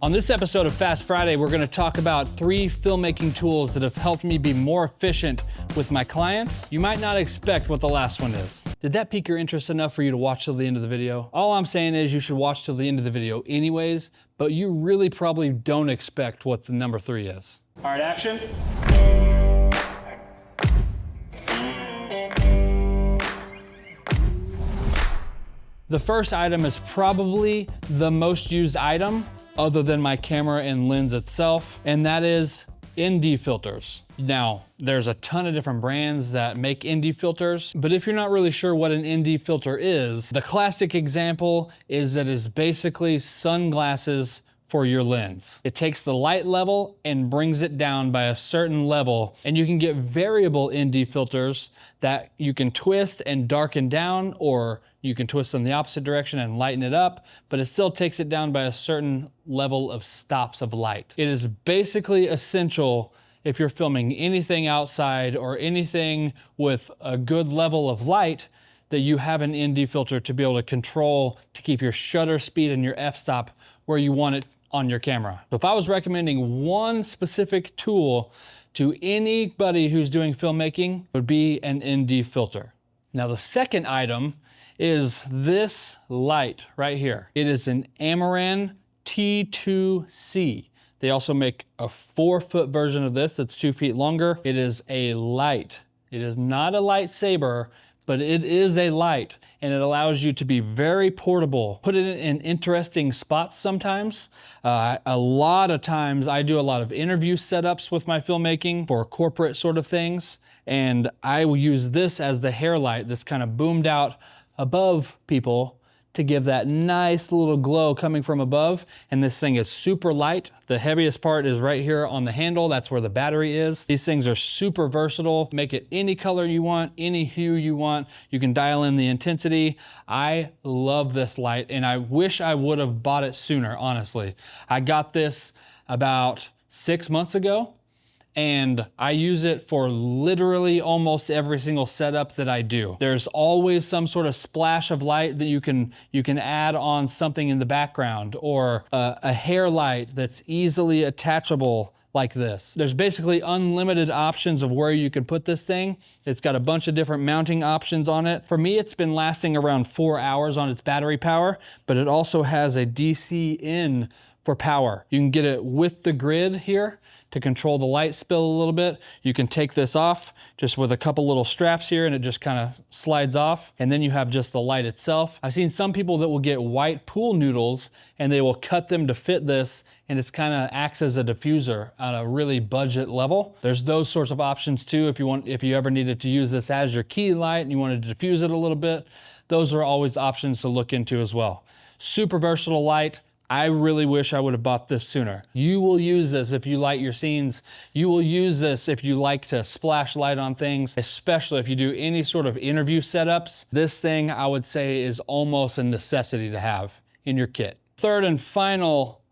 On this episode of Fast Friday, we're going to talk about 3 filmmaking tools that have helped me be more efficient with my clients. You might not expect what the last one is. Did that pique your interest enough for you to watch till the end of the video? All I'm saying is you should watch till the end of the video anyways, but you really probably don't expect what the number 3 is. All right, action. The first item is probably the most used item other than my camera and lens itself, and that is ND filters. Now, there's a ton of different brands that make ND filters, but if you're not really sure what an ND filter is, the classic example is that it's basically sunglasses for your lens. It takes the light level and brings it down by a certain level, and you can get variable ND filters that you can twist and darken down, or you can twist in the opposite direction and lighten it up, but it still takes it down by a certain level of stops of light. It is basically essential if you're filming anything outside or anything with a good level of light that you have an ND filter to be able to control, to keep your shutter speed and your f-stop where you want it on your camera. So if I was recommending one specific tool to anybody who's doing filmmaking, it would be an ND filter. Now the second item is this light right here. It is an Amaran T2C. They also make a 4-foot version of this that's 2 feet longer. It is a light. It is not a lightsaber, but it is a light, and it allows you to be very portable. Put it in interesting spots sometimes. A lot of times I do a lot of interview setups with my filmmaking for corporate sort of things, and I will use this as the hair light that's kind of boomed out above people to give that nice little glow coming from above. And this thing is super light. The heaviest part is right here on the handle. That's where the battery is. These things are super versatile. Make it any color you want, any hue you want. You can dial in the intensity. I love this light, and I wish I would have bought it sooner, honestly. I got this about 6 months ago, and I use it for literally almost every single setup that I do. There's always some sort of splash of light that you can add on something in the background, or a hair light that's easily attachable like this. There's basically unlimited options of where you can put this thing. It's got a bunch of different mounting options on it. For me, it's been lasting around 4 hours on its battery power, but it also has a DC in for power. You can get it with the grid here to control the light spill a little bit. You can take this off just with a couple little straps here, and it just kind of slides off, and then you have just the light itself. I've seen some people that will get white pool noodles and they will cut them to fit this, and it's kind of acts as a diffuser on a really budget level. There's those sorts of options too. If you ever needed to use this as your key light and you wanted to diffuse it a little bit, those are always options to look into as well. Super versatile light. I really wish I would have bought this sooner. You will use this if you light your scenes. You will use this if you like to splash light on things, especially if you do any sort of interview setups. This thing, I would say, is almost a necessity to have in your kit. Third and final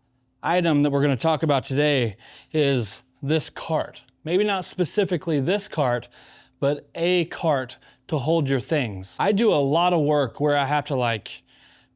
item that we're going to talk about today is this cart. Maybe not specifically this cart, but a cart to hold your things. I do a lot of work where I have to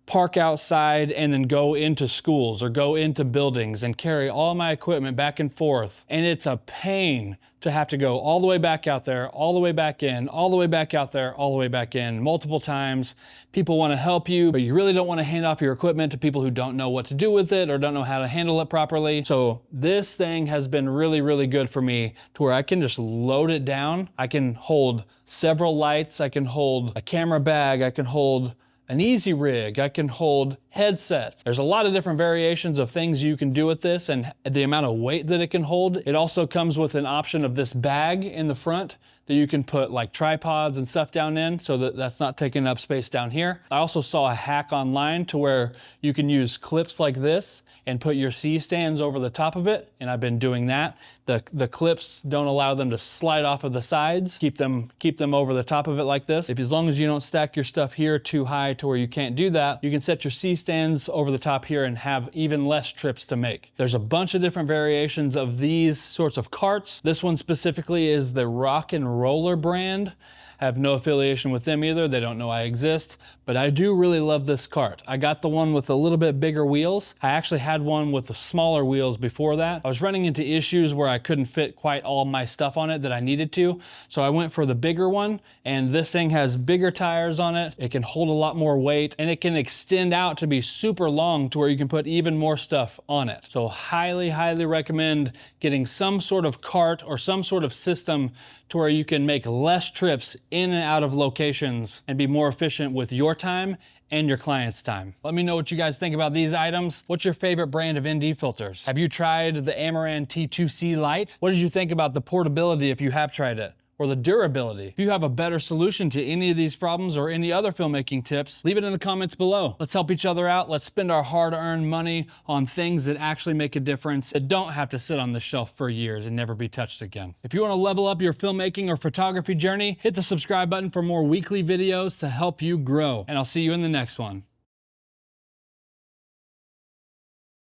park outside and then go into schools or go into buildings and carry all my equipment back and forth. And it's a pain to have to go all the way back out there, all the way back in, all the way back out there, all the way back in multiple times. People want to help you, but you really don't want to hand off your equipment to people who don't know what to do with it or don't know how to handle it properly. So this thing has been really, really good for me to where I can just load it down. I can hold several lights. I can hold a camera bag. I can hold an easy rig, I can hold headsets. There's a lot of different variations of things you can do with this and the amount of weight that it can hold. It also comes with an option of this bag in the front that you can put tripods and stuff down in, so that that's not taking up space down here. I also saw a hack online to where you can use clips like this and put your C-stands over the top of it, and I've been doing that. The clips don't allow them to slide off of the sides. Keep them over the top of it like this. As long as you don't stack your stuff here too high to where you can't do that, you can set your C-stands over the top here and have even less trips to make. There's a bunch of different variations of these sorts of carts. This one specifically is the Rock and Roller brand. I have no affiliation with them either. They don't know I exist, but I do really love this cart. I got the one with a little bit bigger wheels. I actually had one with the smaller wheels before that. I was running into issues where I couldn't fit quite all my stuff on it that I needed to. So I went for the bigger one, and this thing has bigger tires on it. It can hold a lot more weight, and it can extend out to be super long to where you can put even more stuff on it. So highly, highly recommend getting some sort of cart or some sort of system to where you can make less trips in and out of locations and be more efficient with your time and your client's time. Let me know what you guys think about these items. What's your favorite brand of ND filters? Have you tried the Amaran T2C Lite? What did you think about the portability if you have tried it? Or the durability? If you have a better solution to any of these problems or any other filmmaking tips, leave it in the comments below. Let's help each other out. Let's spend our hard-earned money on things that actually make a difference, that don't have to sit on the shelf for years and never be touched again. If you want to level up your filmmaking or photography journey, hit the subscribe button for more weekly videos to help you grow. And I'll see you in the next one.